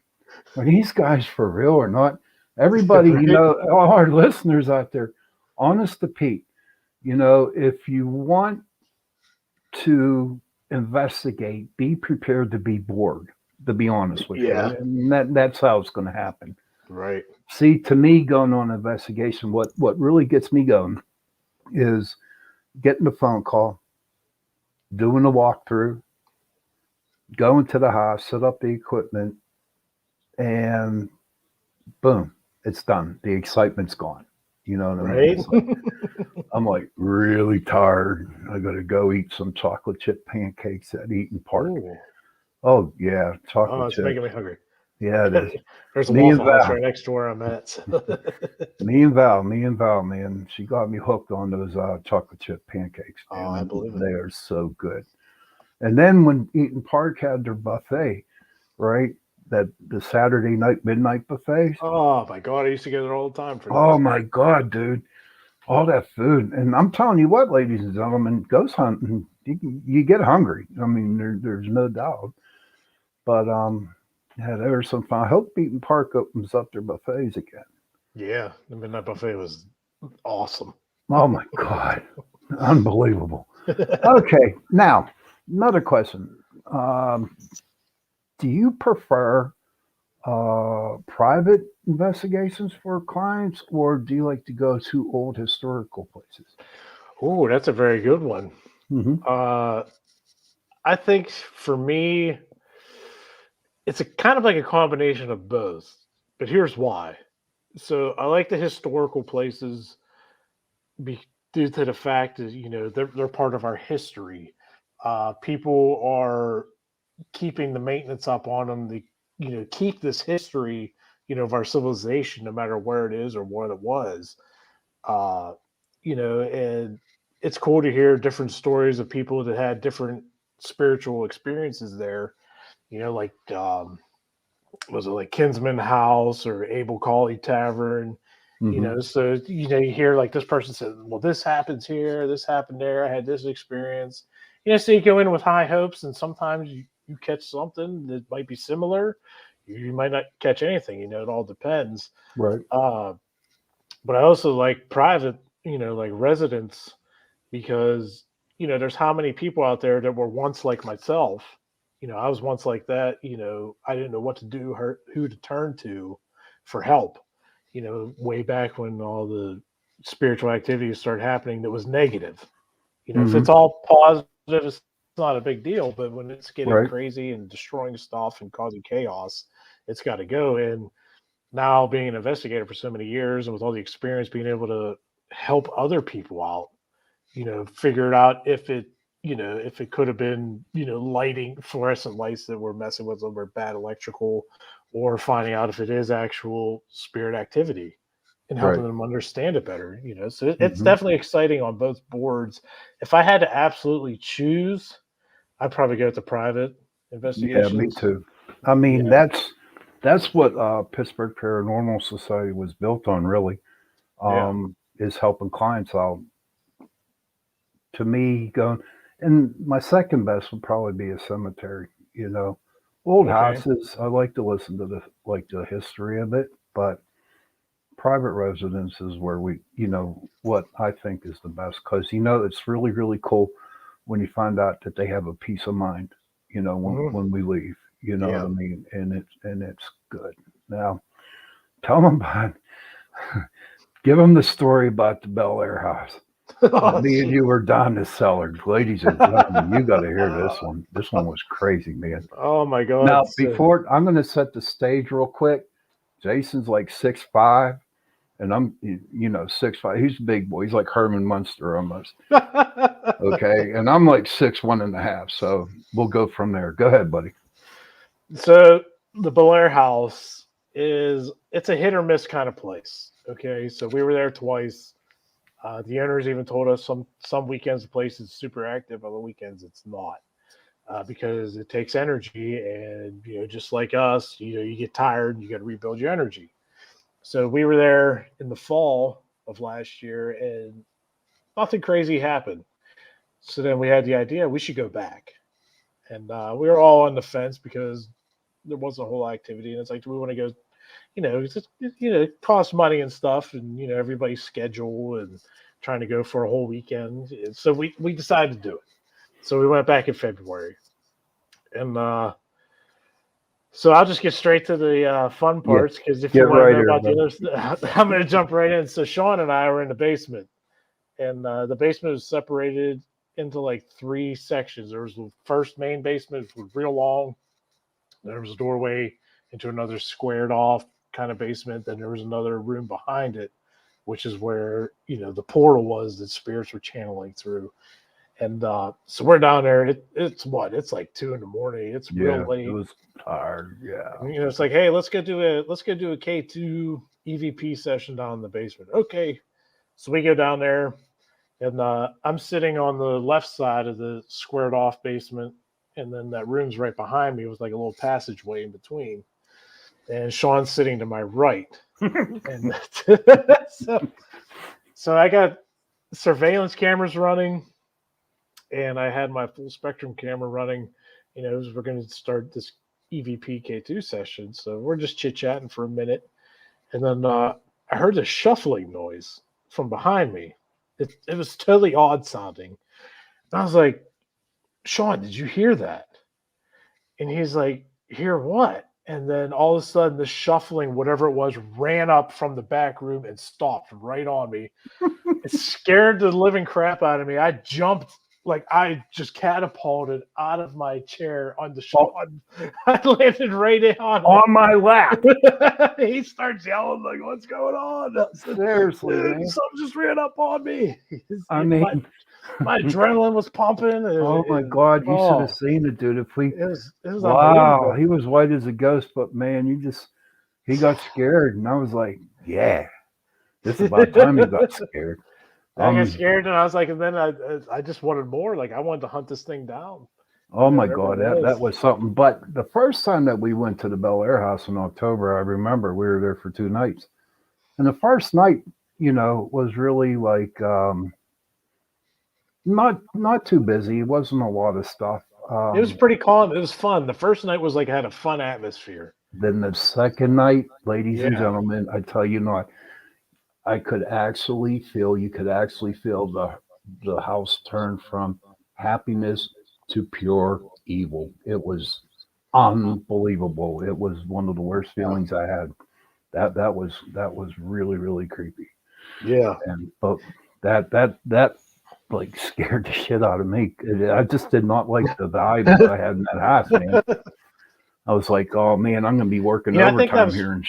A: are these guys for real or not? Everybody,
B: right.
A: all our listeners out there, honest to Pete, if you want to investigate, be prepared to be bored. To be honest with you,
B: Yeah.
A: and that's how it's going to happen.
B: Right.
A: See, to me, going on an investigation, what really gets me going is getting the phone call, doing the walkthrough, going to the house, set up the equipment, and boom, it's done. The excitement's gone. You know what I mean?
B: Right.
A: It's like I'm like really tired. I got to go eat some chocolate chip pancakes at Eaton Park.
B: Ooh.
A: Oh yeah,
B: Oh,
A: chocolate
B: it's
A: chip.
B: making me hungry.
A: Yeah, it is.
B: There's a
A: Me and
B: Waffle House
A: Val,
B: right next to where I'm at.
A: me and Val, man. She got me hooked on those chocolate chip pancakes,
B: Oh, I
A: man.
B: believe it.
A: They are so good. And then when Eaton Park had their buffet, right? That the Saturday night midnight buffets.
B: Oh my God, I used to go there all the time for
A: Oh
B: those.
A: my God, dude! All that food, and I'm telling you what, ladies and gentlemen, ghost hunting, you get hungry. I mean, there's no doubt. But yeah, there was some fun. I hope Eaton Park opens up their buffets again.
B: Yeah, the midnight buffet was awesome.
A: Oh my God, unbelievable. Okay, now another question. Um, do you prefer private investigations for clients, or do you like to go to old historical places?
B: Ooh, that's a very good one.
A: Hmm.
B: Uh, I think for me, it's a kind of like a combination of both. But here's why. So I like the historical places be, due to the fact that they're part of our history. People are keeping the maintenance up on them to keep this history of our civilization, no matter where it is or what it was. Uh, and it's cool to hear different stories of people that had different spiritual experiences there. Like was it like Kinsman House or Abel Colley Tavern?
A: Hmm.
B: So you hear like this person said, "Well, this happens here, this happened there. I had this experience." So you go in with high hopes, and sometimes you catch something that might be similar. You might not catch anything. It all depends.
A: Right.
B: Uh, but I also like private, like residents, because there's how many people out there that were once like myself. I was once like that. I didn't know what to do, who to turn to for help. Way back when all the spiritual activities started happening that was negative. If
A: Hmm.
B: it's all positive, it's not a big deal. But when it's getting
A: Right.
B: crazy and destroying stuff and causing chaos, it's got to go. And now being an investigator for so many years and with all the experience, being able to help other people out, figure it out if it could have been, lighting fluorescent lights that were messing with them or bad electrical, or finding out if it is actual spirit activity and helping
A: Right.
B: them understand it better. So it's
A: Hmm.
B: definitely exciting on both boards. If I had to absolutely choose, I'd probably go with the private
A: Yeah, me
B: investigations.
A: too. I mean,
B: Yeah.
A: that's what Pittsburgh Paranormal Society was built on, really.
B: Yeah.
A: Is helping clients out. To me, going and my second best would probably be a cemetery. Old
B: Okay.
A: houses. I like to listen to the history of it, but private residence is where what I think is the best because it's really really cool when you find out that they have a peace of mind.
B: Hmm.
A: When we leave. You know what I
B: Yeah.
A: mean, and it's good. Now, tell them about. Give them the story about the Bel Air house.
B: Oh,
A: Me and
B: gee.
A: you were down the cellar. Ladies and gentlemen, you got to hear this one. This one was crazy, man.
B: Oh my God.
A: Now,
B: So,
A: before I'm going to set the stage real quick. Jason's like 6'5", and I'm 6'5". He's a big boy. He's like Herman Munster almost. Okay, and I'm like 6'1.5". So we'll go from there. Go ahead, buddy.
B: So the Belair House it's a hit or miss kind of place. Okay, so we were there twice. The owners even told us some weekends the place is super active, other weekends it's not, because it takes energy, and just like us, you get tired, and you got to rebuild your energy. So we were there in the fall of last year, and nothing crazy happened. So then we had the idea we should go back, and we were all on the fence because there wasn't a whole activity, and it's like, do we want to go? It's just, it costs money and stuff, and everybody's schedule and trying to go for a whole weekend. And so we decided to do it. So we went back in February, and so I'll just get straight to the fun
A: Yeah,
B: parts, because if
A: get
B: you want to
A: right
B: know
A: here,
B: about the
A: bud.
B: other stuff, I'm going to jump right in. So Shawn and I were in the basement, and the basement was separated into like three sections. There was the first main basement, which was real long. There was a doorway into another squared off kind of basement. Then there was another room behind it, which is where the portal was that spirits were channeling through. And so we're down there. And it's like 2 a.m. It's real
A: Yeah, it
B: late.
A: was tired. Yeah.
B: And, it's like, hey, let's go do a K2 EVP session down in the basement. Okay, so we go down there, and I'm sitting on the left side of the squared off basement, and then that room's right behind me with like a little passageway in between. And Shawn's sitting to my right. And so, so I got surveillance cameras running, and I had my full spectrum camera running. As we're going to start this EVP K2 session. So we're just chit chatting for a minute. And then I heard a shuffling noise from behind me. It was totally odd sounding. And I was like, Shawn, did you hear that? And he's like, hear what? And then all of a sudden, the shuffling, whatever it was, ran up from the back room and stopped right on me. It scared the living crap out of me. I jumped, like I just catapulted out of my chair on the Shawn. I landed right in on
A: On my lap.
B: him. He starts yelling, like, what's going on? I said,
A: Seriously,
B: dude,
A: man.
B: something just ran up on me.
A: I
B: my,
A: mean,
B: my adrenaline was pumping.
A: oh my God, you should have
B: Oh,
A: seen it, dude. If we,
B: it was
A: wow,
B: unbelievable.
A: he was white as a ghost, but man, he got scared, and I was like, yeah, it's about time he got scared.
B: I got scared, and I was like, and then I just wanted more. Like I wanted to hunt this thing down,
A: Oh my
B: whatever it
A: God, that
B: was.
A: was something. But the first time that we went to the Bel Air House in October, I remember we were there for 2 nights, and the first night, was really like not too busy. It wasn't a lot of stuff.
B: It was pretty calm. It was fun. The first night was like had a fun atmosphere.
A: Then the second night, ladies and
B: Yeah,
A: gentlemen, I tell you not, I could actually feel. You could actually feel the house turn from happiness to pure evil. It was unbelievable. It was one of the worst
B: yeah,
A: feelings I had. That was really really creepy.
B: yeah.
A: And but that like scared the shit out of me. I just did not like the vibe that I had in that house, man. I was like, oh man, I'm gonna be working
B: Yeah, I think that
A: overtime
B: was.
A: here and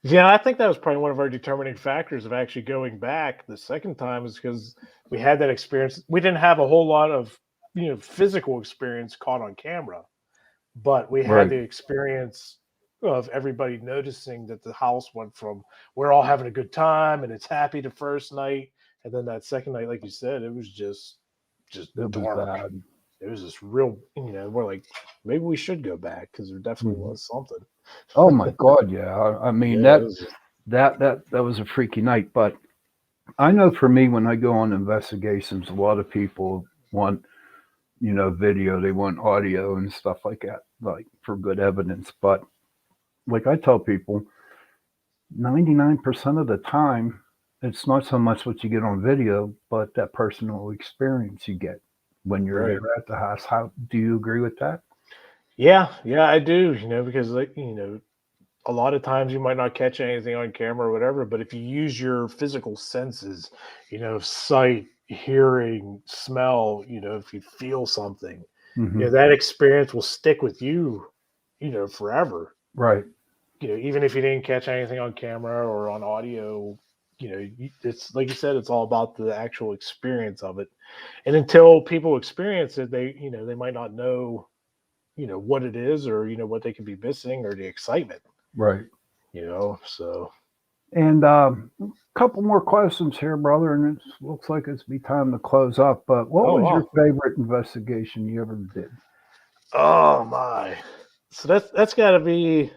B: Yeah, I think that was probably one of our determining factors of actually going back the second time, is because we had that experience. We didn't have a whole lot of physical experience caught on camera, but we had
A: right.
B: the experience of everybody noticing that the house went from we're all having a good time and it's happy the first night, and then that second night, like you said, it was just
A: It was
B: dark.
A: bad.
B: It was just real. We're like, maybe we should go back because there definitely
A: Mhm.
B: was something.
A: Oh my God, yeah. I mean
B: Yeah, it was just,
A: that was a freaky night. But I know for me, when I go on investigations, a lot of people want video, they want audio and stuff like that, like for good evidence. But like I tell people, 99% of the time, it's not so much what you get on video, but that personal experience you get when you're
B: right.
A: there at the house. How do you agree with that?
B: Yeah, I do. Because like a lot of times you might not catch anything on camera or whatever, but if you use your physical senses, sight, hearing, smell, if you feel something,
A: Hmm.
B: that experience will stick with you, forever.
A: Right.
B: even if you didn't catch anything on camera or on audio, it's like you said, it's all about the actual experience of it. And until people experience it, they might not know, what it is, or, what they could be missing, or the excitement,
A: Right.
B: so.
A: And a couple more questions here, brother, and it looks like it's be time to close up. But what
B: Oh,
A: was your
B: wow.
A: favorite investigation you ever did?
B: Oh my. So that's got to be.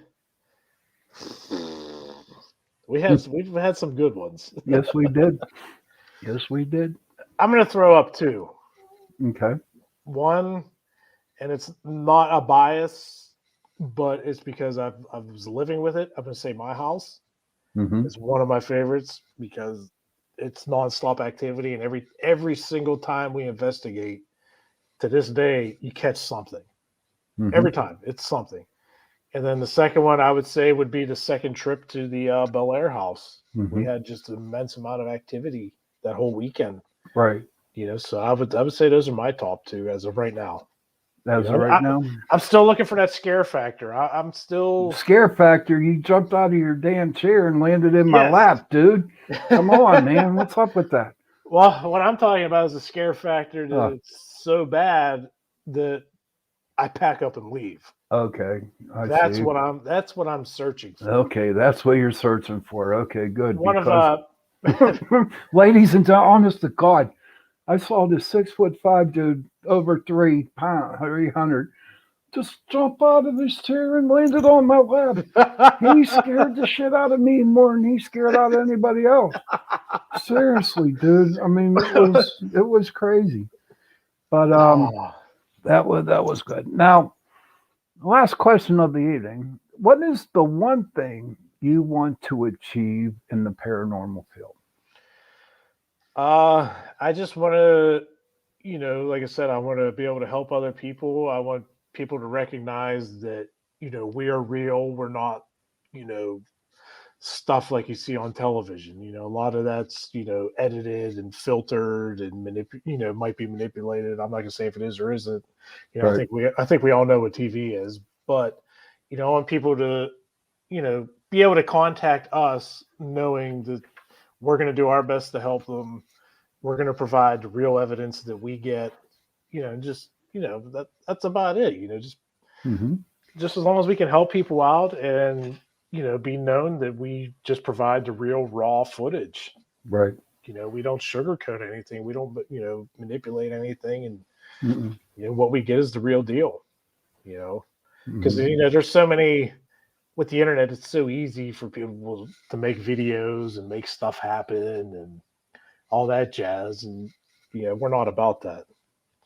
B: We've had some good ones.
A: Yes, we did. Yes, we did.
B: I'm gonna throw up two.
A: Okay.
B: One, and it's not a bias, but it's because I was living with it. I'm gonna say my house
A: Mm-hmm.
B: is one of my favorites because it's nonstop activity, and every single time we investigate, to this day, you catch something.
A: Mm-hmm.
B: Every time, it's something. And then the second one I would say would be the second trip to the Bel Air house. We
A: Mm-hmm.
B: had just an immense amount of activity that whole weekend.
A: Right.
B: So I would say those are my top two as of right now.
A: As of right now,
B: I'm still looking for that scare factor. I'm still.
A: scare factor. You jumped out of your damn chair and landed in my
B: Yes.
A: lap, dude. Come on, man. What's up with that?
B: Well, what I'm talking about is a scare factor that
A: Oh,
B: it's so bad that I pack up and leave.
A: okay. I
B: That's
A: see.
B: what I'm searching for.
A: Okay, that's what you're searching for. Okay, good.
B: One of
A: Because, ladies and gentlemen, honest to God, I saw this 6'5" dude over 300 just jump out of his chair and landed on my lap. He scared the shit out of me more than he scared out of anybody else. Seriously, dude. I mean, it was crazy. But
B: Oh,
A: that was good. Now, last question of the evening. What is the one thing you want to achieve in the paranormal field?
B: I just want to, like I said, I want to be able to help other people. I want people to recognize that, we are real. We're not, you know, stuff like you see on television. A lot of that's, edited and filtered and might be manipulated. I'm not gonna say if it is or isn't. I
A: Right.
B: think we all know what TV is, but I want people to, be able to contact us knowing that we're going to do our best to help them. We're going to provide the real evidence that we get, just, that's about it.
A: Hmm.
B: Just as long as we can help people out and, be known that we just provide the real raw footage.
A: Right.
B: We don't sugarcoat anything. We don't, manipulate anything. And,
A: Mm-mm.
B: what we get is the real deal, you know, because,
A: Hmm.
B: there's so many with the internet. It's so easy for people to make videos and make stuff happen and all that jazz. And, we're not about that.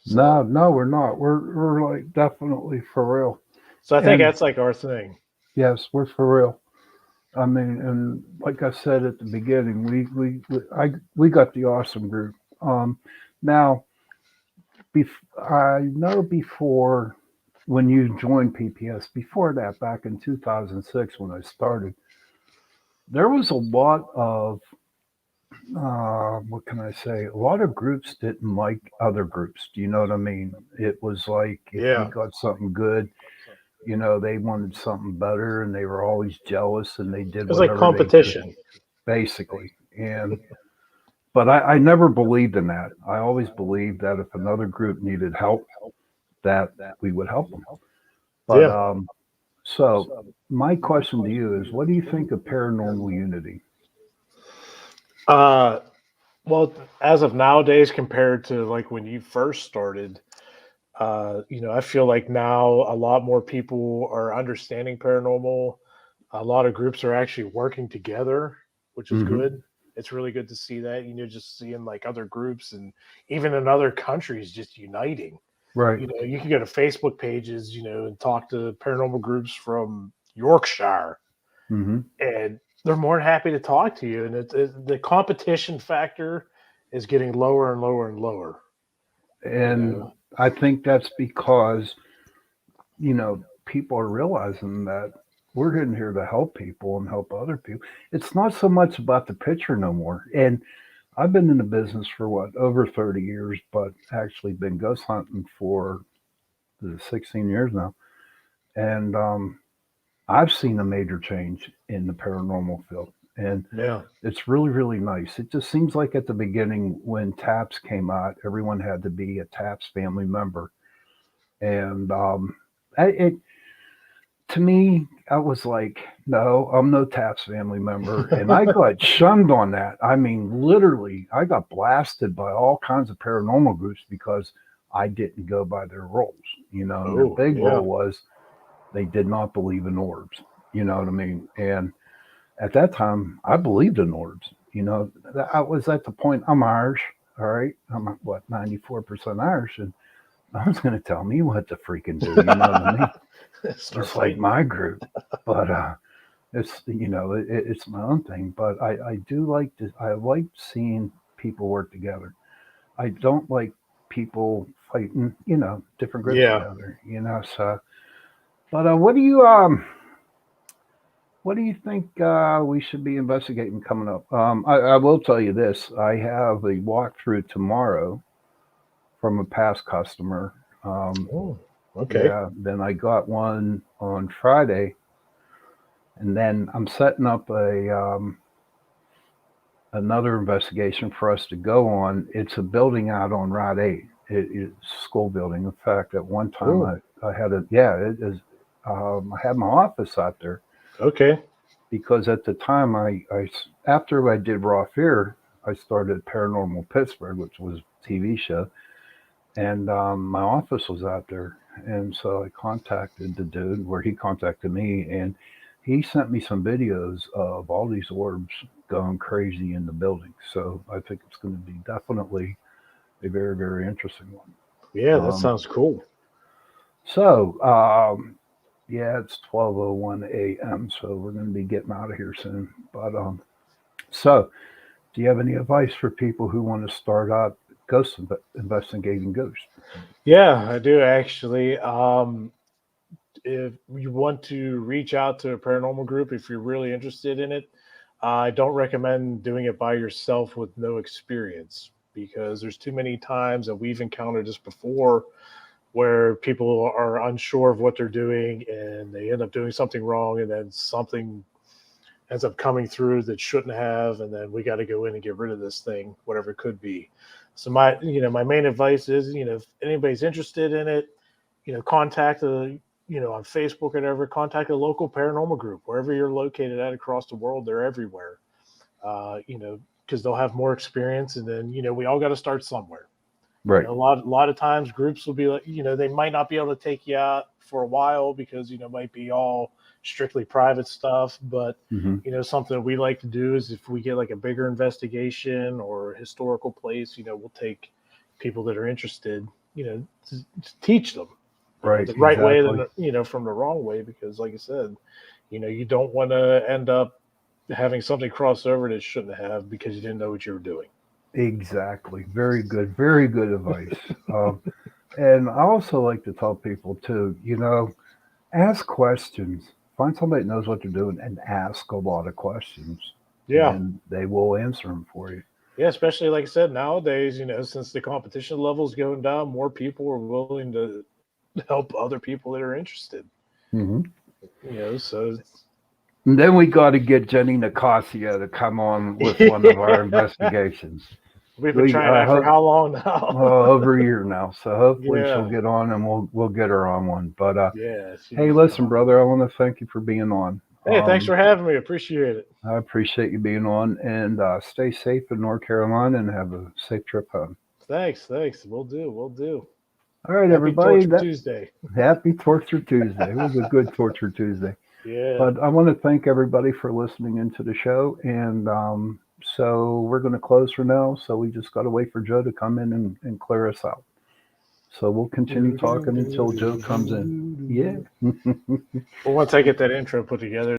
A: No,
B: So,
A: no, we're not. We're like definitely for real.
B: so I think
A: And
B: that's like our thing.
A: yes, we're for real. I mean, and like I said at the beginning, we got the awesome group. Now, I know before when you joined PPS, before that, back in 2006 when I started, there was a lot of what can I say? A lot of groups didn't like other groups. Do you know what I mean? It was like if we
B: Yeah.
A: got something good, they wanted something better, and they were always jealous, and they did
B: It's like
A: whatever they could,
B: competition.
A: basically. But I never believed in that. I always believed that if another group needed help, that we would help them. But
B: Yeah.
A: so my question to you is, what do you think of paranormal unity?
B: Uh, well, as of nowadays, compared to like when you first started, I feel like now a lot more people are understanding paranormal. A lot of groups are actually working together, which is
A: Hmm.
B: good. It's really good to see that, just seeing like other groups and even in other countries just uniting.
A: Right.
B: You can go to Facebook pages, and talk to paranormal groups from Yorkshire,
A: Hmm.
B: and they're more than happy to talk to you. And the competition factor is getting lower and lower and lower. You
A: And
B: know,
A: I think that's because people are realizing that we're in here to help people and help other people. It's not so much about the picture no more. And I've been in the business for what, over 30 years, but actually been ghost hunting for 16 years now. And I've seen a major change in the paranormal field, and
B: Yeah.
A: it's really, really nice. It just seems like at the beginning when TAPS came out, everyone had to be a TAPS family member, and it to me, I was like, no, I'm no TAPS family member, and I got shunned on that. I mean, literally, I got blasted by all kinds of paranormal groups because I didn't go by their rules. And their
B: Oh,
A: big
B: yeah.
A: rule was they did not believe in orbs. You know what I mean? And at that time, I believed in orbs. I was at the point. I'm Irish, all right. I'm what 94% Irish, and no one's going to tell me what to freaking do. You know what I mean?
B: Start
A: Just like
B: fighting.
A: my group, but it's my own thing. But I do like to. I like seeing people work together. I don't like people fighting. Different groups
B: Yeah.
A: together. So. But what do you think we should be investigating coming up? I will tell you this: I have a walkthrough tomorrow from a past customer. Um,
B: Oh, okay.
A: yeah, then I got one on Friday, and then I'm setting up a another investigation for us to go on. It's a building out on Route 8. It's a school building. In fact, at one time
B: Oh,
A: I had a yeah, it is. I had my office out there
B: okay.
A: because at the time after I did Raw Fear, I started Paranormal Pittsburgh, which was a TV show, and my office was out there, and so I contacted the dude, where he contacted me, and he sent me some videos of all these orbs going crazy in the building. So I think it's going to be definitely a very, very interesting one.
B: Yeah, that
A: Um,
B: sounds cool.
A: so yeah, it's 12:01 a.m. So we're going to be getting out of here soon. But so, do you have any advice for people who want to start out investigating ghosts?
B: Yeah, I do actually. If you want to reach out to a paranormal group, if you're really interested in it, I don't recommend doing it by yourself with no experience, because there's too many times that we've encountered this before where people are unsure of what they're doing and they end up doing something wrong, and then something ends up coming through that shouldn't have, and then we got to go in and get rid of this thing, whatever it could be. So my main advice is, if anybody's interested in it, contact on Facebook or whatever, contact a local paranormal group wherever you're located at across the world. They're everywhere. Because they'll have more experience, and then we all got to start somewhere.
A: Right.
B: A lot of times groups will be like, they might not be able to take you out for a while because it might be all strictly private stuff. But
A: Hmm.
B: something we like to do is, if we get like a bigger investigation or a historical place, we'll take people that are interested, to teach them,
A: Right.
B: the right way
A: Exactly.
B: than from the wrong way, because like I said, you don't want to end up having something cross over that shouldn't have because you didn't know what you were doing.
A: Exactly. Very good. Very good advice. Um, and I also like to tell people too, ask questions. Find somebody that knows what they're doing and ask a lot of questions,
B: Yeah.
A: and they will answer them for you.
B: Yeah, especially like I said, nowadays, since the competition level's going down, more people are willing to help other people that are interested.
A: Hmm.
B: So
A: And then we got to get Jenny Nicosia to come on with one of our investigations.
B: we've been
A: We
B: trying
A: I
B: that for
A: hope
B: how long now?
A: over a year now, so hopefully she'll
B: Yeah,
A: get on and we'll get her on one. But
B: yeah, she
A: hey,
B: needs to come
A: listen,
B: on.
A: brother, I want to thank you for being on.
B: Hey, thanks for having me. Appreciate it.
A: I appreciate you being on, and stay safe in North Carolina and have a safe trip home.
B: Thanks. We'll do. We'll do.
A: All right,
B: Happy
A: everybody.
B: Torture
A: That
B: Tuesday.
A: happy Torture Tuesday. It was a good Torture Tuesday.
B: Yeah.
A: But I want to thank everybody for listening into the show, and so we're going to close for now. So we just got to wait for Joe to come in and clear us out. So we'll continue talking until Joe comes in. Yeah.
B: Well, once I get that intro put together,